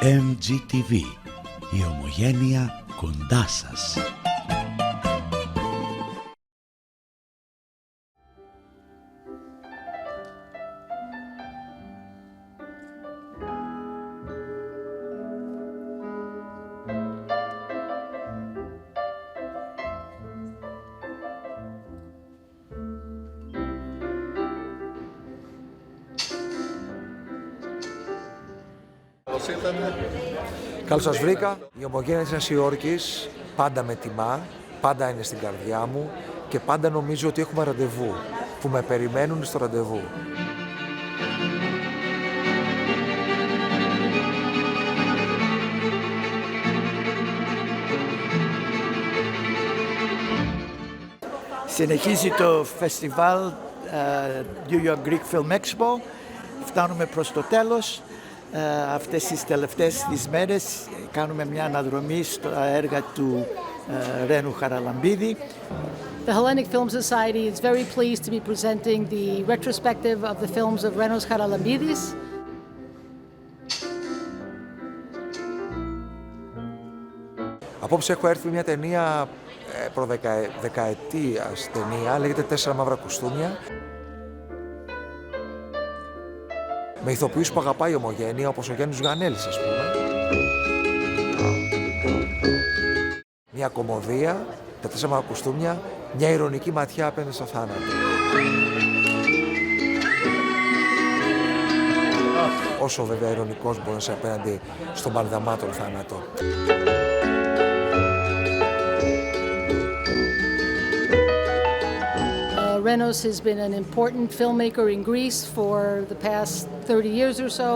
MGTV, η ομογένεια κοντά σας. Καλώς σας βρήκα. Η ομογένεια της Νέας Υόρκης πάντα με τιμά, πάντα είναι στην καρδιά μου και πάντα νομίζω ότι έχουμε ραντεβού, που με περιμένουν στο ραντεβού. Συνεχίζει το φεστιβάλ New York Greek Film Expo. Φτάνουμε προς το τέλος. Αυτές τις τελευταίες μέρες κάνουμε μια αναδρομή στα έργα του Ρένου Χαραλαμπίδη. The Hellenic Film Society is very pleased to be presenting the retrospective of the films of RENOS HARALAMBIDIS. Απόψε έχω έρθει μια ταινία προδεκαετίας ταινία, λέγεται 4 μαύρα κουστούμια. Με ηθοποιούς που αγαπάει η ομογένεια, όπως ο Γιάννης Γανέλης, ας πούμε. Μια κωμωδία, τα 4 μαύρα κουστούμια, μια ειρωνική ματιά απέναντι στο θάνατο. Όσο βέβαια ειρωνικός μπορεί να είσαι απέναντι στον παλδαμάτων θάνατο. Renos has been an important filmmaker in Greece for the past 30 years or so.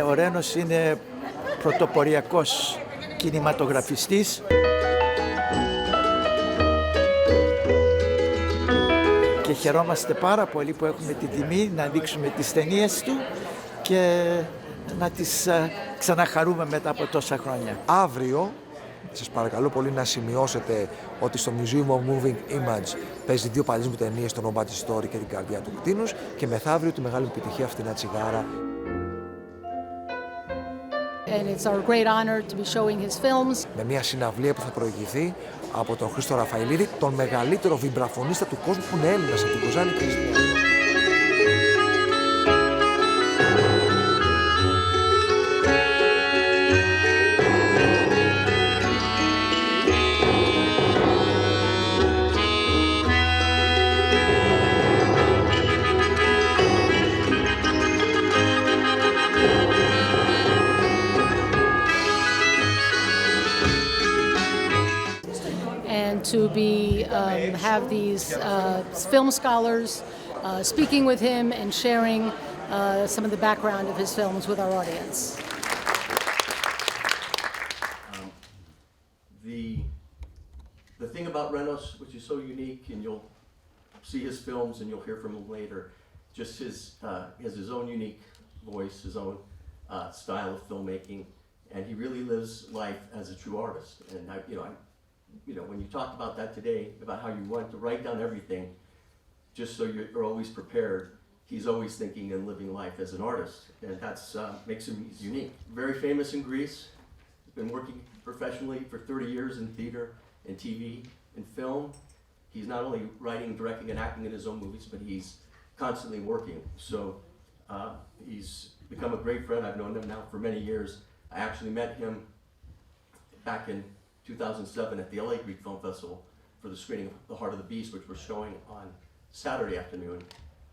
Ο Ρένος είναι πρωτοποριακός κινηματογραφιστής και χαιρόμαστε πάρα πολύ που έχουμε την τιμή να δείξουμε τις ταινίες του και να τις ξαναχαρούμε μετά από τόσα χρόνια. Αύριο, σας παρακαλώ πολύ να σημειώσετε ότι στο Museum of Moving Image παίζει 2 παλιές μου ταινίες, το Nobody's Story και την Καρδιά του Κτήνους, και μεθαύριο τη μεγάλη επιτυχία Φτηνά τσιγάρα. And it's our great honor to be showing his films. Με μια συναυλία που θα προηγηθεί από τον Χρήστο Ραφαηλίδη, τον μεγαλύτερο βιμπραφωνίστα του κόσμου που είναι Έλληνας, από την Κοζάνη και to have these film scholars speaking with him and sharing some of the background of his films with our audience. The thing about Renos, which is so unique, and you'll see his films and you'll hear from him later, just he has his own unique voice, his own style of filmmaking, and he really lives life as a true artist. And when you talked about that today, about how you want to write down everything, just so you're always prepared, he's always thinking and living life as an artist, and that's makes him unique. Very famous in Greece. He's been working professionally for 30 years in theater and TV and film. He's not only writing, directing, and acting in his own movies, but he's constantly working. So he's become a great friend. I've known him now for many years. I actually met him back in 2007 at the LA Greek Film Festival for the screening of The Heart of the Beast, which we're showing on Saturday afternoon.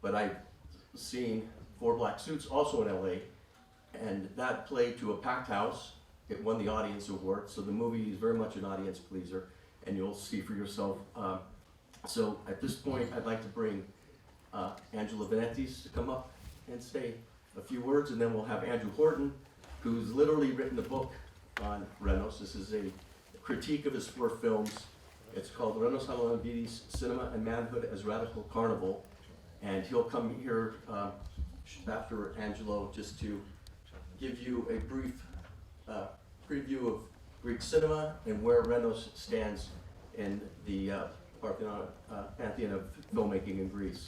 But I've seen 4 Black Suits also in LA, and that played to a packed house. It won the audience award, so the movie is very much an audience pleaser, and you'll see for yourself. So at this point, I'd like to bring Angela Venetis to come up and say a few words, and then we'll have Andrew Horton, who's literally written a book on Renos. This is a critique of his 4 films. It's called Renos HARALAMBIDIS, Cinema and Manhood as Radical Carnival. And he'll come here after Angelo just to give you a brief preview of Greek cinema and where Renos stands in the pantheon of filmmaking in Greece.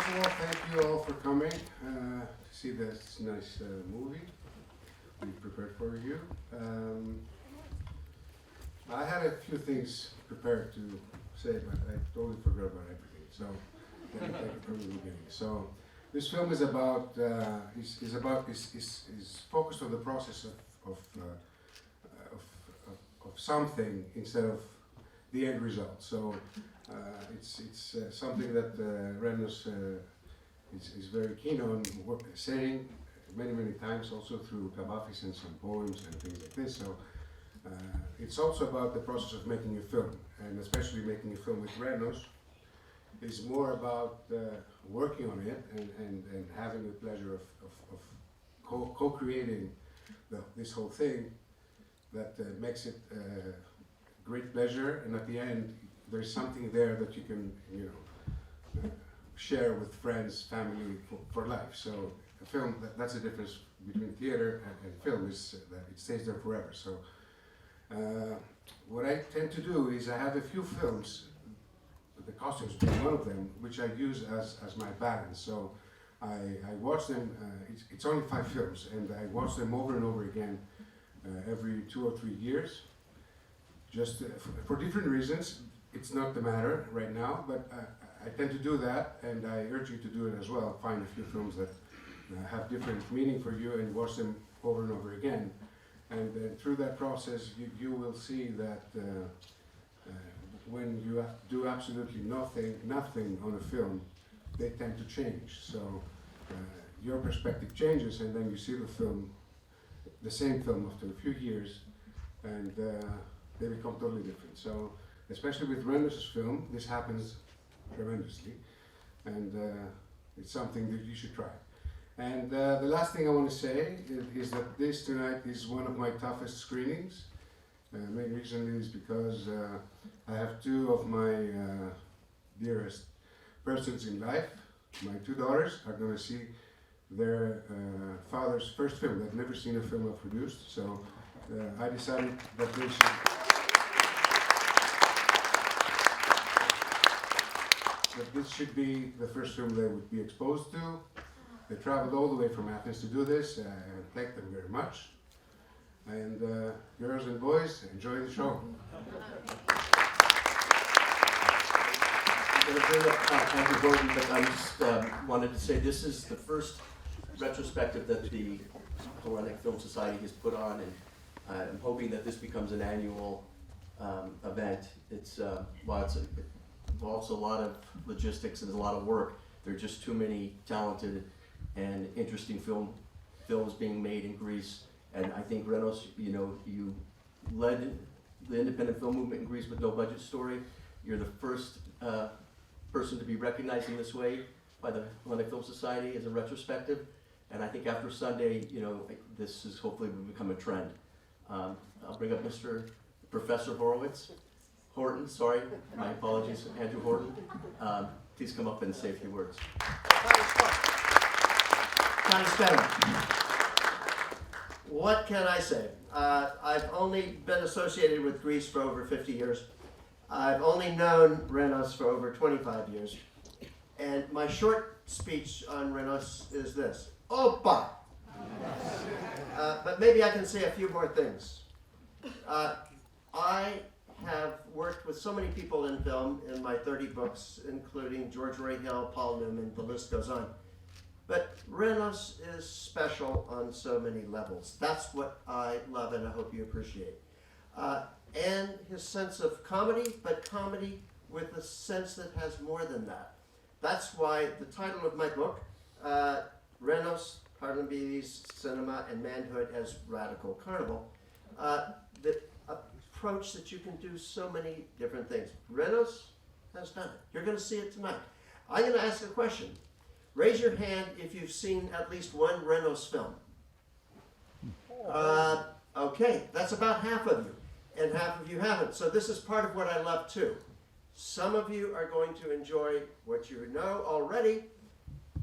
first of all, thank you all for coming to see this nice movie we prepared for you. I had a few things prepared to say, but I totally forgot about everything. So, thank you from the beginning. So, this film is about is focused on the process of something instead of the end result. So, it's something that RENOS is very keen on saying many times, also through kabafis and some poems and things like this. So it's also about the process of making a film, and especially making a film with RENOS is more about working on it and having the pleasure of co-creating this whole thing that makes it great pleasure, and at the end there's something there that you can, share with friends, family for life. So a film, that's the difference between theater and film, is that it stays there forever. So what I tend to do is I have a few films, the costumes being one of them, which I use as my balance. So I watch them, it's only 5 films, and I watch them over and over again every 2 or 3 years, just for different reasons. It's not the matter right now, but I tend to do that, and I urge you to do it as well. Find a few films that have different meaning for you and watch them over and over again. And through that process, you will see that when you do absolutely nothing on a film, they tend to change. So your perspective changes, and then you see the same film after a few years, and they become totally different. So especially with RENOS' film, this happens tremendously, and it's something that you should try. And the last thing I want to say is that this tonight is one of my toughest screenings. Main reason is because I have 2 of my dearest persons in life. My 2 daughters are going to see their father's first film. They've never seen a film I've produced, so I decided that they should. That this should be the first film they would be exposed to. They traveled all the way from Athens to do this. I thank them very much. And girls and boys, enjoy the show. I'm going to bring up Andrew Gordon, but I just wanted to say this is the first retrospective that the Hellenic Film Society has put on, and I'm hoping that this becomes an annual event. It's it involves a lot of logistics and a lot of work. There are just too many talented and interesting films being made in Greece, and I think RENOS, you led the independent film movement in Greece with No Budget Story. You're the first person to be recognized in this way by the Hellenic Film Society as a retrospective, and I think after Sunday, this is hopefully will become a trend. I'll bring up Professor Horton, sorry, my apologies, Andrew Horton. Please come up and say a few words. What can I say? I've only been associated with Greece for over 50 years. I've only known RENOS for over 25 years. And my short speech on RENOS is this. Opa! But maybe I can say a few more things. I have worked with so many people in film in my 30 books, including George Ray Hill, Paul Newman, the list goes on. But RENOS is special on so many levels. That's what I love, and I hope you appreciate. And his sense of comedy, but comedy with a sense that has more than that. That's why the title of my book, RENOS, HARALAMBIDIS, Cinema and Manhood as Radical Carnival, the approach that you can do so many different things. RENOS has done it. You're going to see it tonight. I'm going to ask a question. Raise your hand if you've seen at least one RENOS film. Okay, that's about half of you, and half of you haven't. So this is part of what I love too. Some of you are going to enjoy what you know already.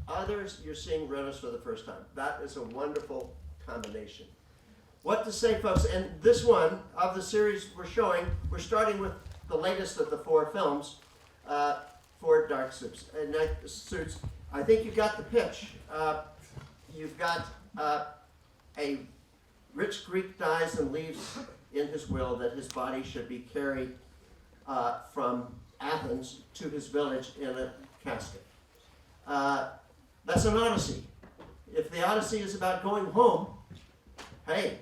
Others, you're seeing RENOS for the first time. That is a wonderful combination. What to say, folks, and this one of the series we're showing, we're starting with the latest of the 4 films, 4 dark suits. I think you got the pitch. You've got a rich Greek dies and leaves in his will that his body should be carried from Athens to his village in a casket. That's an odyssey. If the odyssey is about going home, hey,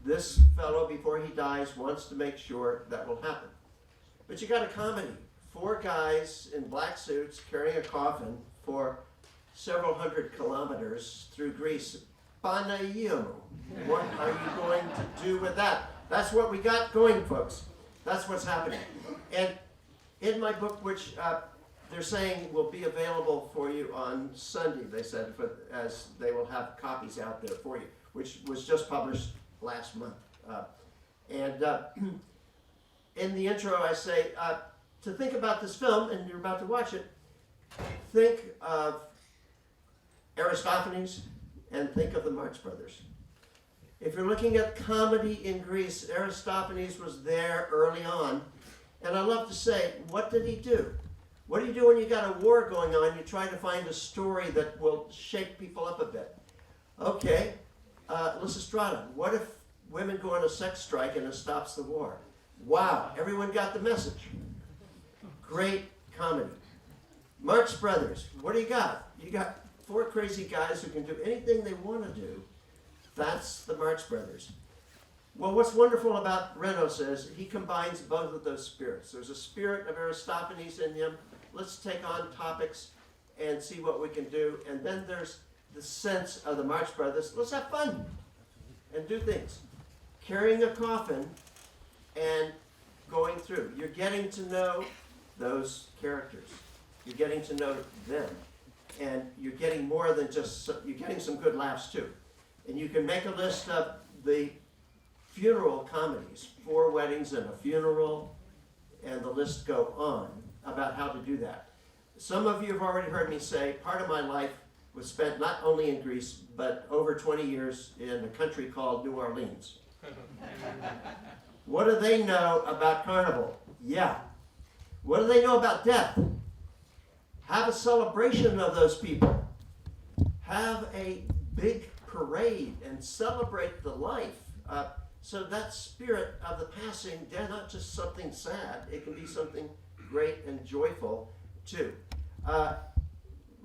this fellow, before he dies, wants to make sure that will happen. But you got a comedy. 4 guys in black suits carrying a coffin for several hundred kilometers through Greece. Panayiono. What are you going to do with that? That's what we got going, folks. That's what's happening. And in my book, which they're saying will be available for you on Sunday, they said, as they will have copies out there for you, which was just published last month. In the intro, I say, to think about this film, and you're about to watch it, think of Aristophanes and think of the Marx Brothers. If you're looking at comedy in Greece, Aristophanes was there early on. And I love to say, what did he do? What do you do when you got a war going on? You try to find a story that will shake people up a bit. Okay, Lysistrata, what if women go on a sex strike and it stops the war? Wow, everyone got the message. Great comedy. Marx Brothers, what do you got? You got 4 crazy guys who can do anything they want to do. That's the Marx Brothers. Well, what's wonderful about RENOS is he combines both of those spirits. There's a spirit of Aristophanes in him. Let's take on topics and see what we can do. And then there's the sense of the Marx Brothers. Let's have fun and do things. Carrying a coffin and going through. You're getting to know those characters. You're getting to know them. And you're getting more than just, you're getting some good laughs too. And you can make a list of the funeral comedies, 4 weddings and a funeral, and the list go on about how to do that. Some of you have already heard me say part of my life was spent not only in Greece, but over 20 years in a country called New Orleans. What do they know about carnival? Yeah. What do they know about death? Have a celebration of those people. Have a big parade and celebrate the life. So that spirit of the passing, they're not just something sad. It can be something great and joyful too.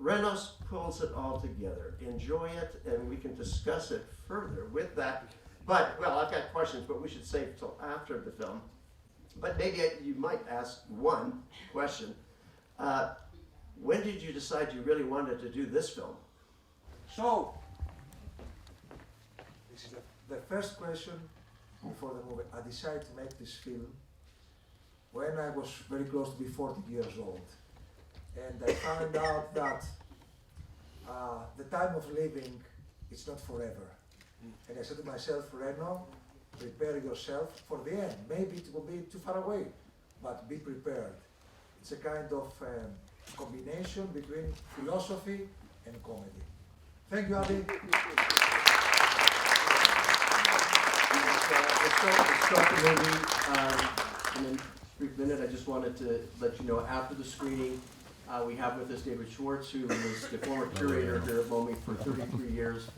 RENOS pulls it all together. Enjoy it, and we can discuss it further with that. But, well, I've got questions, but we should save until after the film. But maybe you might ask one question. When did you decide you really wanted to do this film? So, this is the first question before the movie. I decided to make this film when I was very close to be 40 years old. And I found out that the time of living is not forever. And I said to myself, Reno, prepare yourself for the end. Maybe it will be too far away, but be prepared. It's a kind of combination between philosophy and comedy. Thank you, Abby. Let's start the movie in a brief minute. I just wanted to let you know, after the screening, we have with us David Schwartz, who was the former curator here at MoMI for 33 years.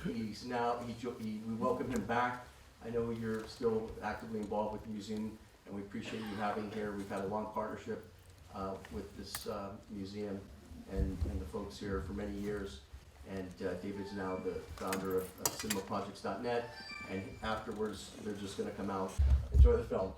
He's now, we welcome him back. I know you're still actively involved with the museum, and we appreciate you having here. We've had a long partnership with this museum and the folks here for many years. And David's now the founder of cinemaprojects.net, and afterwards they're just going to come out, enjoy the film.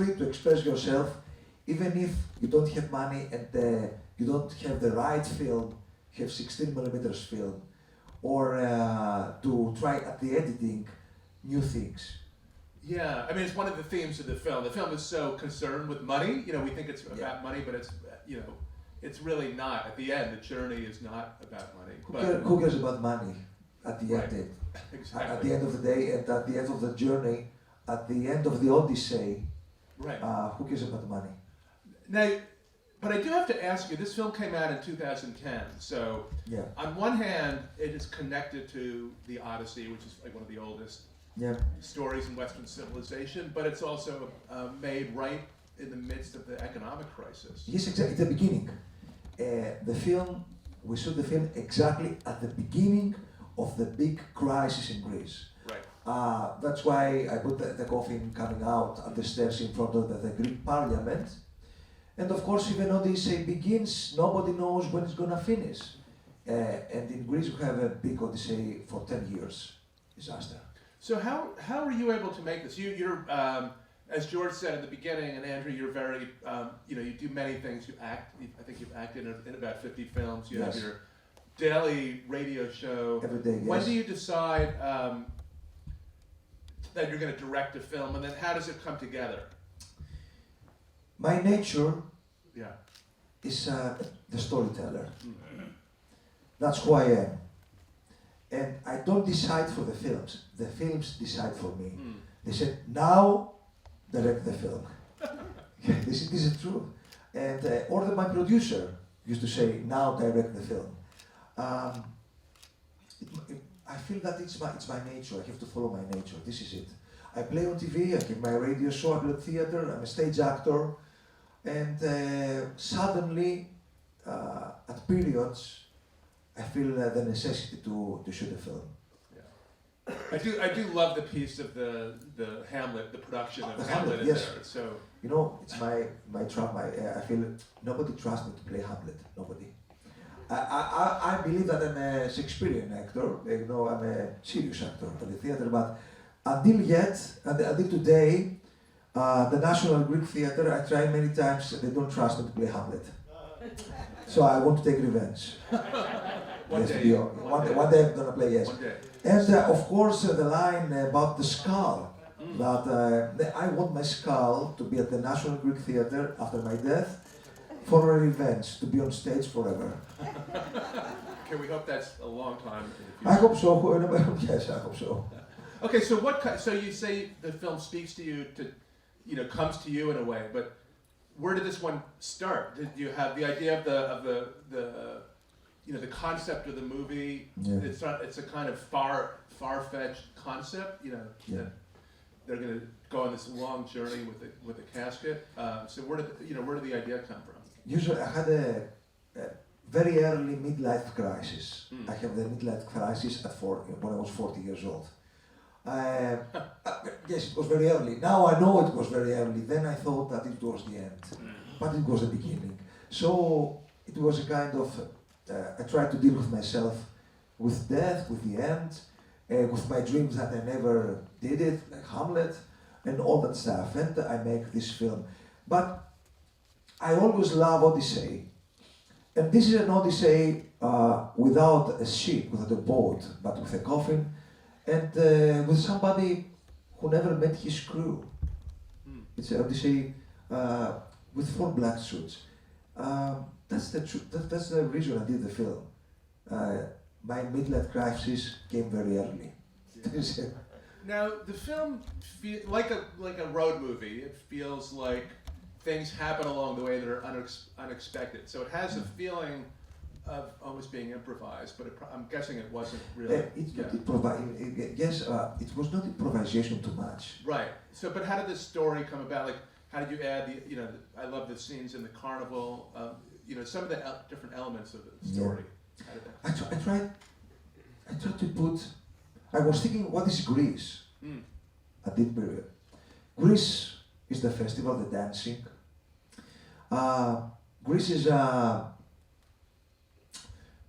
free to express yourself, even if you don't have money and you don't have the right film, have 16mm film, or to try at the editing new things. Yeah, I mean, it's one of the themes of the film. The film is so concerned with money. You know, we think it's Yeah. about money, but it's, you know, it's really not. At the end, the journey is not about money. Who cares about money at the Right. end? Exactly. At the end of the day, and at the end of the journey, at the end of the Odyssey, Right. who cares about money? Now, but I do have to ask you, this film came out in 2010, so Yeah, on one hand, it is connected to the Odyssey, which is like one of the oldest yeah. stories in Western civilization, but it's also made right in the midst of the economic crisis. Yes, exactly. At the beginning, the film. We saw the film exactly at the beginning of the big crisis in Greece. Right. That's why I put the coffin coming out at the stairs in front of the Greek Parliament. And of course, even though Odyssey begins, nobody knows when it's going to finish. And in Greece, we have a big Odyssey for 10 years. Disaster. So how were you able to make this? You're as George said at the beginning, and Andrew, you're very you know, you do many things. You act. I think you've acted in about 50 films. You Yes. have your daily radio show. Every day, yes. When do you decide that you're going to direct a film, and then how does it come together? My nature Yeah. is the storyteller. That's who I am. And I don't decide for the films. The films decide for me. They said, now direct the film. This is true. And my producer used to say, now direct the film. I feel that it's my nature. I have to follow my nature. This is it. I play on TV, I have my radio show, I play theater, I'm a stage actor. And suddenly, at periods, I feel the necessity to shoot a film. I do love the piece of the Hamlet, the production of The Hamlet Hamlet, in yes. there. It's so You know, it's my trap. I feel nobody trusts me to play Hamlet. Nobody. I believe that I'm a Shakespearean actor. You know, I'm a serious actor for the theater. But until today, the National Greek Theater, I tried many times. They don't trust me to play Hamlet. So I want to take revenge. one Yes, day. one day I'm gonna play. Yes. One day. And of course, the line about the skull. That I want my skull to be at the National Greek Theater after my death for a revenge, to be on stage forever. Okay, we hope that's a long time in the future. I hope so. Yes, I hope so. Okay, so so you say the film speaks to you, you know, comes to you in a way, but where did this one start? Did you have the idea of the you know, the concept of the movie? Yeah. It's a kind of far-fetched concept, you know. Yeah. That they're going to go on this long journey with the casket. So where did the idea come from? Usually, I had a very early midlife crisis. I have the midlife crisis when I was 40 years old. Yes, it was very early. Now I know it was very early. Then I thought that it was the end, but it was the beginning. So it was a kind of, I tried to deal with myself, with death, with the end, with my dreams that I never did it, like Hamlet, and all that stuff. And I make this film. But I always love Odyssey. And this is an Odyssey without a ship, without a boat, but with a coffin, and with somebody who never met his crew. It's an Odyssey with 4 black suits. That's the reason I did the film. My midlife crisis came very early. Now the film, like a road movie, it feels like things happen along the way that are unexpected. So it has a feeling of almost being improvised, but I'm guessing it wasn't really. It was not improvisation too much. Right. So, but how did this story come about? Like, how did you add the? You know, I love the scenes in the carnival. You know, some of the different elements of the story. Yeah. How did that? I tried to put. I was thinking, what is Greece at this period? Greece is the festival, the dancing. Greece is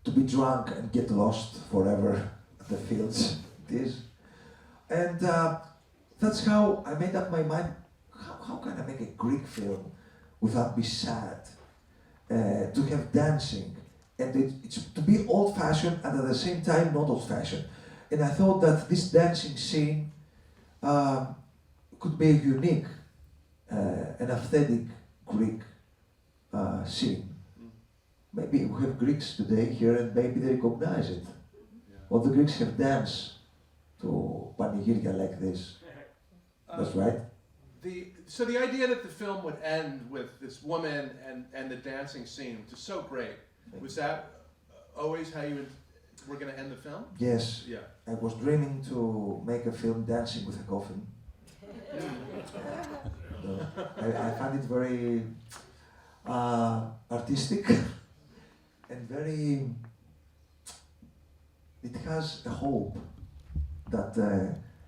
to be drunk and get lost forever at the fields. It is. And that's how I made up my mind how can I make a Greek film without be sad? To have dancing, and it's to be old-fashioned and at the same time not old-fashioned. And I thought that this dancing scene could be a unique, an authentic Greek scene. Maybe we have Greeks today here and maybe they recognize it. All the Greeks have danced to panegyrika like this. That's right. So the idea that the film would end with this woman and the dancing scene, which is so great, was that always how you were going to end the film? Yes. Yeah. I was dreaming to make a film dancing with a coffin. I find it very artistic and very. It has a hope that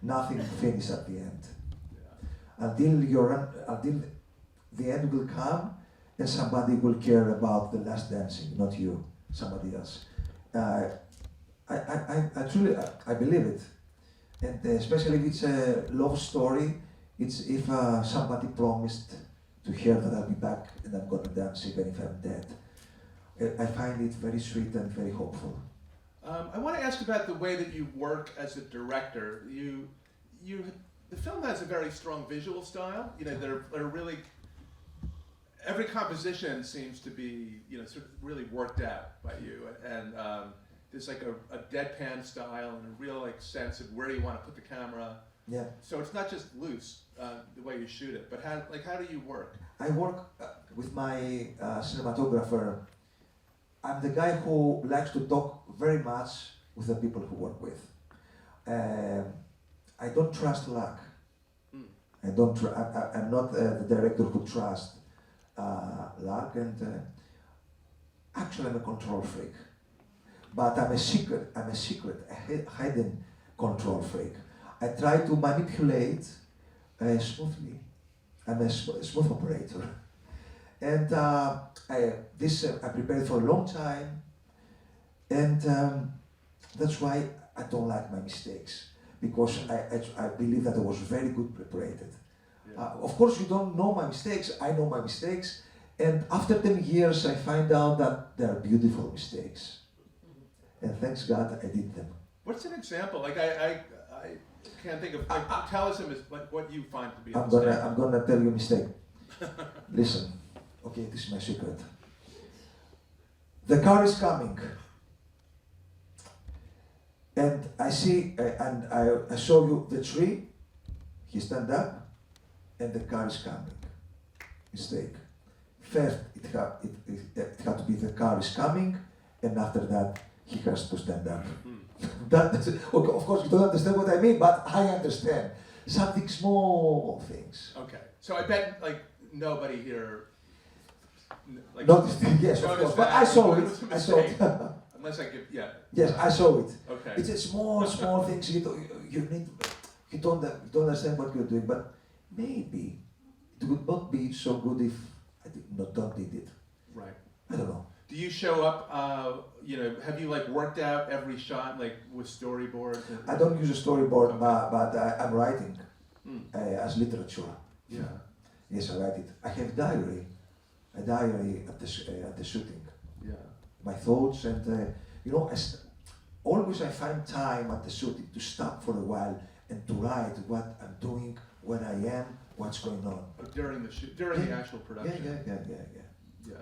nothing finishes at the end. Until the end will come and somebody will care about the last dancing, not you, somebody else. I truly believe it, and especially if it's a love story, it's if somebody promised to her that I'll be back and I'm going to dance even if I'm dead. I find it very sweet and very hopeful. I want to ask about the way that you work as a director. The film has a very strong visual style. You know, they're really, every composition seems to be, you know, sort of really worked out by you. And there's like a deadpan style and a real like sense of where you want to put the camera. Yeah. So it's not just loose the way you shoot it, but how do you work? I work with my cinematographer. I'm the guy who likes to talk very much with the people who work with. I don't trust luck. I'm not the director who trusts luck, and actually I'm a control freak. But I'm a secret, a hidden control freak. I try to manipulate smoothly. I'm a smooth operator. And I prepared for a long time, and that's why I don't like my mistakes, because I believe that I was very good prepared. Yeah. Of course, you don't know my mistakes. I know my mistakes, and after 10 years, I find out that they are beautiful mistakes, and thanks God I did them. What's an example? Like I can't think of. Like, tell us like what you find to be a mistake. I'm gonna tell you a mistake. Listen. Okay, this is my secret. The car is coming, and I see, and I show you the tree. He stand up, and the car is coming. Mistake. First, it had to be the car is coming, and after that, he has to stand up. That's it. Okay, of course, you don't understand what I mean, but I understand. Something small things. Okay, so I bet like nobody here. Like, yes, of course, but I saw it. I saw it. Unless I give, yeah. Yes, I saw it. Okay. It's a small things you don't understand what you're doing, but maybe it would not be so good if I did it. Right. I don't know. Do you show up? Have you like worked out every shot like with storyboards? I don't use a storyboard, okay. but I'm writing as literature. Yeah. Yes, I write it. I have a diary at the shooting. Yeah. My thoughts and always I find time at the shooting to stop for a while and to write what I'm doing, where I am, what's going on. During the shoot, during the actual production. Yeah.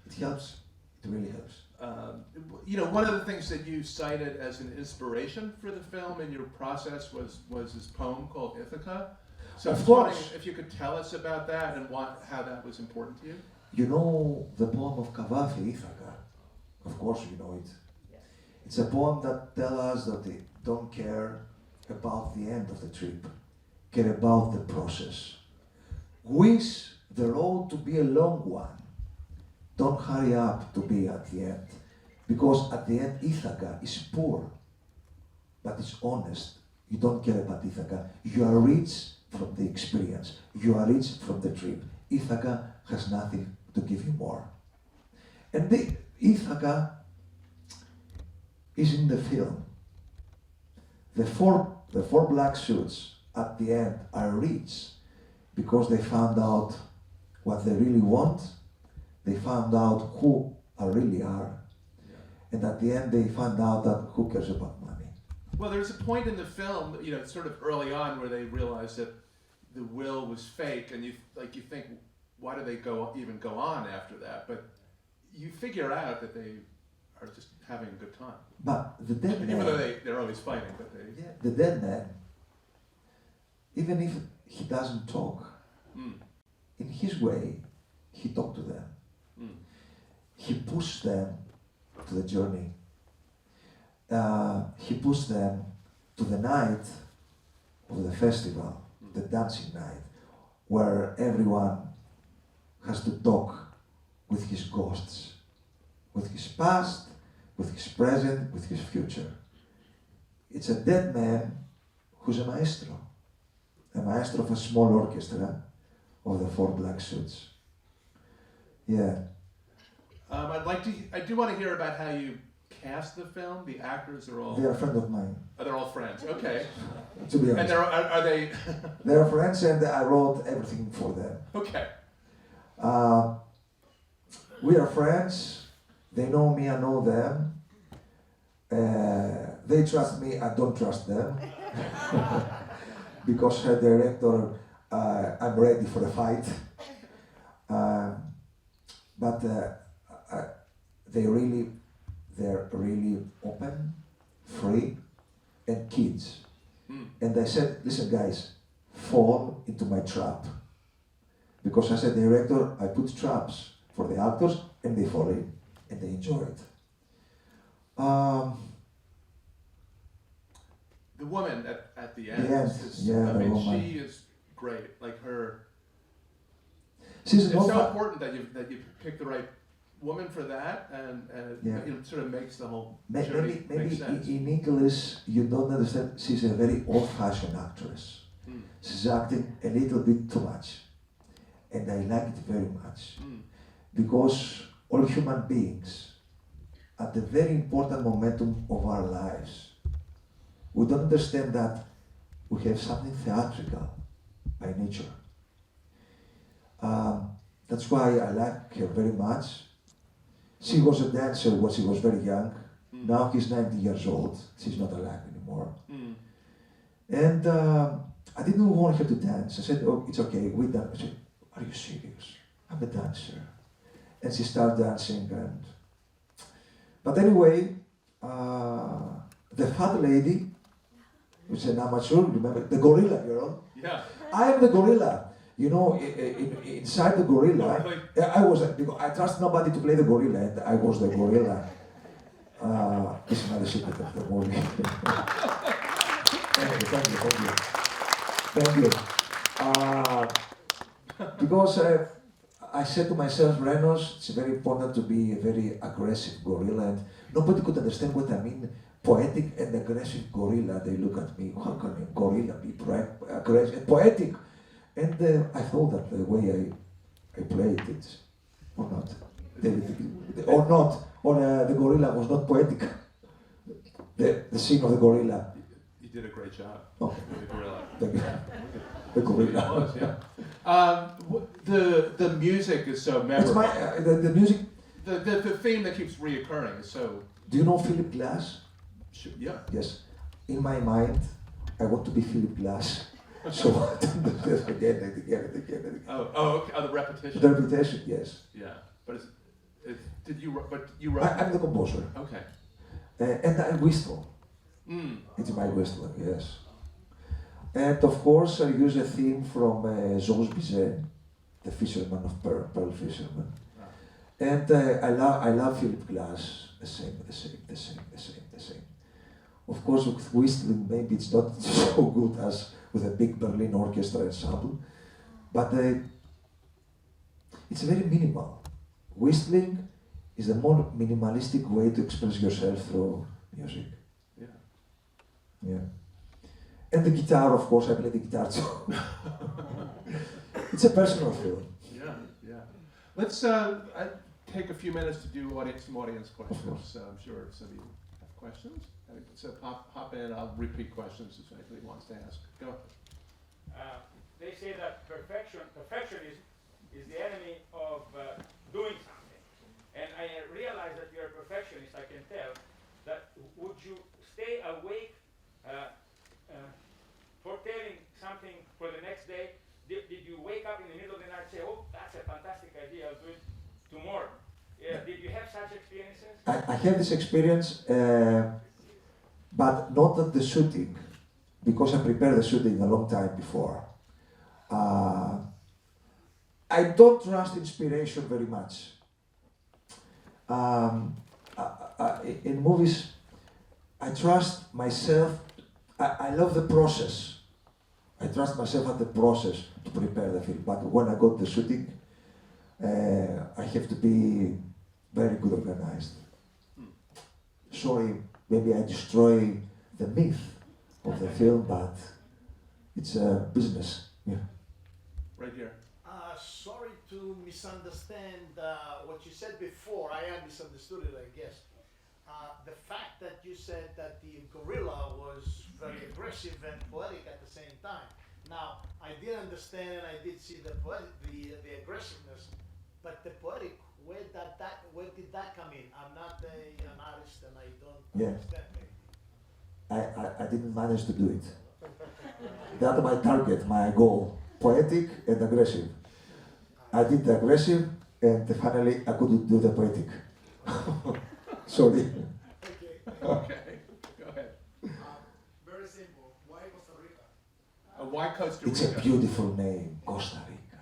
It helps. It really helps. One of the things that you cited as an inspiration for the film in your process was this poem called Ithaca. So of course. If you could tell us about that and how that was important to you. You know the poem of Cavafy, Ithaca. Of course you know it. Yes. It's a poem that tells us that they don't care about the end of the trip, care about the process. Wish the road to be a long one. Don't hurry up to be at the end, because at the end Ithaca is poor, but it's honest. You don't care about Ithaca. You are rich from the experience. You are rich from the trip. Ithaca has nothing to give you more. And Ithaca is in the film. The four black suits at the end are rich because they found out what they really want, they found out who I really are, and at the end they found out that who cares about money. Well, there's a point in the film, you know, sort of early on, where they realize that the will was fake, and you think, why do they even go on after that? But you figure out that they are just having a good time. But the dead man, even though they're always fighting, but they. yeah, the dead man, even if he doesn't talk, in his way, he talked to them. He pushed them to the journey. He pushed them to the night of the festival, the dancing night, where everyone has to talk with his ghosts, with his past, with his present, with his future. It's a dead man who's a maestro of a small orchestra of the 4 black suits. Yeah. I do want to hear about how you cast the film. The actors are all. They are a friend of mine. Oh, they're all friends. Okay. To be honest. And are they? They are friends, and I wrote everything for them. Okay. We are friends. They know me, I know them. They trust me, I don't trust them. Because her director, I'm ready for a fight. But they're really open, free, and kids. And I said, listen guys, fall into my trap. Because as a director, I put traps for the actors, and they fall in, and they enjoy it. The woman at the end. Yeah, I the mean, woman. she is great. Like her. She's It's so important that you pick the right woman for that, and it sort of makes the whole journey maybe make sense. in English you don't understand. She's a very old-fashioned actress. She's acting a little bit too much, and I like it very much because all human beings, at the very important momentum of our lives, we don't understand that we have something theatrical by nature. That's why I like her very much. She was a dancer when she was very young. Now she's 90 years old. She's not alive anymore. And I didn't want her to dance. I said, oh, it's okay, we dance. I said, are you serious? I'm a dancer. And she started dancing. But anyway, the fat lady, which is an amateur, remember, the gorilla girl? Yeah. I am the gorilla. You know, inside the gorilla, Oh, really? because I trust nobody to play the gorilla, and I was the gorilla. It's another secret of the movie. Thank you. Because I said to myself, Renos, it's very important to be a very aggressive gorilla, and nobody could understand what I mean. Poetic and aggressive gorilla. They look at me. How can a gorilla be aggressive and poetic? And I thought that the way I played it, or not, the gorilla was not poetic. The scene of the gorilla. You did a great job. Oh. With the gorilla. The gorilla. It was, yeah. The music is so memorable. It's the music. The theme that keeps reoccurring is so. Do you know Philip Glass? Yeah. Yes. In my mind, I want to be Philip Glass. So again and again. Oh, the repetition. The repetition, yes. Yeah, but did you wrote? I'm the composer. Okay. And I whistle. It's my whistle, yes. And of course, I use a theme from Jules Bizet, the fisherman of Pearl Fisherman. And I love Philip Glass. The same. Of course, with whistling, maybe it's not so good as with a big Berlin orchestra ensemble, but it's very minimal. Whistling is the more minimalistic way to express yourself through music. Yeah. And the guitar, of course, I play the guitar too. It's a personal film. Yeah. Let's take a few minutes to do some audience questions. I'm sure some of you have questions. So hop in. I'll repeat questions if anybody wants to ask. Go. they say that perfectionism is the enemy of doing something. And I realize that you're a perfectionist, I can tell. That would you stay awake foretelling something for the next day? Did you wake up in the middle of the night and say, oh, that's a fantastic idea, I'll do it tomorrow? Did you have such experiences? I had this experience, but not at the shooting, because I prepared the shooting a long time before. I don't trust inspiration very much. In movies, I trust myself. I love the process. I trust myself at the process to prepare the film. But when I go to the shooting, I have to be very good organized. Sorry, maybe I destroy the myth of the film, but it's a business. Yeah. Right here. Sorry to misunderstand what you said before. I had misunderstood it, I guess. The fact that you said that the gorilla was very aggressive and poetic at the same time. Now, I did understand and I did see the aggressiveness, but the poetic, where did that come in? I'm not an artist and I don't understand it. I didn't manage to do it. That's my target, my goal. Poetic and aggressive. I did the aggressive and finally I couldn't do the poetic. Sorry. Okay, go ahead. Very simple. Why Costa Rica? Why Costa Rica? It's a beautiful name, Costa Rica.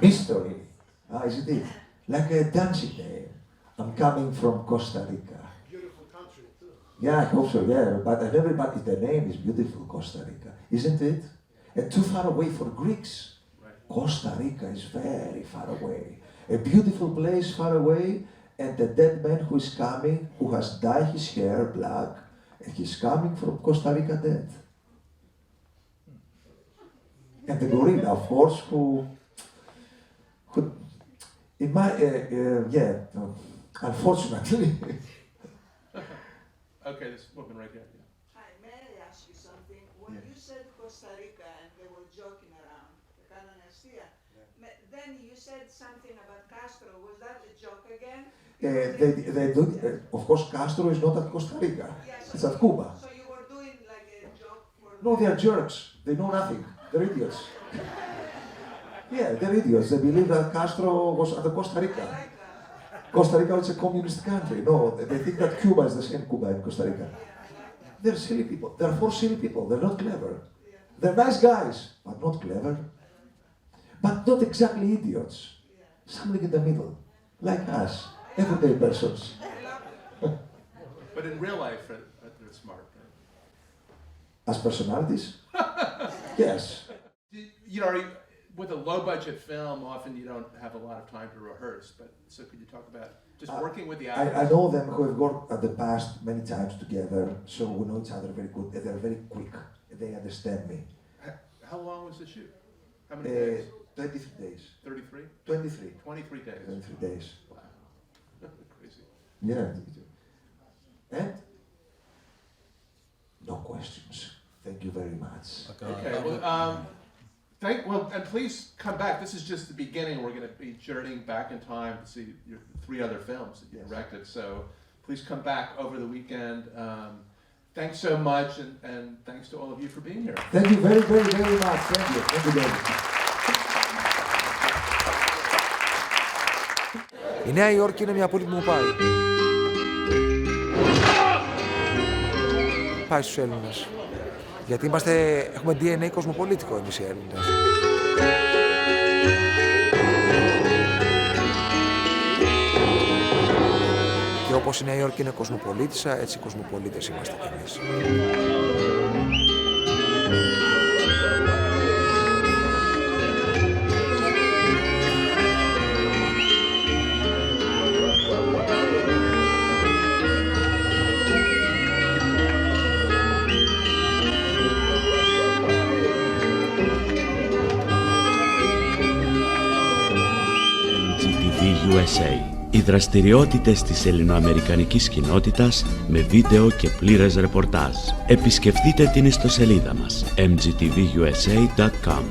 Mystery, isn't it? Like a dancing name. I'm coming from Costa Rica. Beautiful country too. Yeah, I hope so, yeah. But everybody, the name is beautiful, Costa Rica, isn't it? And too far away for Greeks. Right. Costa Rica is very far away. A beautiful place far away, and a dead man who is coming, who has dyed his hair black, and he's coming from Costa Rica dead. And the gorilla, of course, who in my, unfortunately. Okay, this woman right here. Yeah. Hi, may I ask you something? When you said Costa Rica and they were joking around, then you said something about Castro. Was that a joke again? They do, of course, Castro is not at Costa Rica. Yeah, It's at Cuba. So you were doing like a joke for... No, they are jerks. They know nothing. They're idiots. Yeah, they're idiots. They believe that Castro was at Costa Rica. Costa Rica is a communist country. No, they think that Cuba is the same Cuba in Costa Rica. They're silly people. They're four silly people. They're not clever. They're nice guys, but not clever. But not exactly idiots. Something in the middle. Like us. Everyday persons. But in real life, they're smart. Right? As personalities? Yes. You know, with a low-budget film, often you don't have a lot of time to rehearse. But so, could you talk about just working with the actors? I know them who have worked at the past many times together, so we know each other very good. They're very quick. They understand me. How long was the shoot? How many days? 23 days. 33? 23. 23 days. 23 days. Wow. Crazy. Yeah. And no questions. Thank you very much. Okay. Well, and please come back. This is just the beginning. We're going to be journeying back in time to see your 3 other films that you directed. So please come back over the weekend. Thanks so much, and thanks to all of you for being here. Thank you very, very, very much. Thank you. Thank you very much. Η Νέα Υόρκη είναι μια πόλη που μου πάει. Πάει στους Έλληνες. Γιατί έχουμε DNA κοσμοπολίτικο εμείς οι Έλληνες. Και όπως η Νέα Υόρκη είναι κοσμοπολίτισσα, έτσι οι κοσμοπολίτες είμαστε κι εμείς. MGTVUSA. Οι δραστηριότητες της ελληνοαμερικανικής κοινότητας με βίντεο και πλήρες ρεπορτάζ. Επισκεφτείτε την ιστοσελίδα μας mgtvusa.com.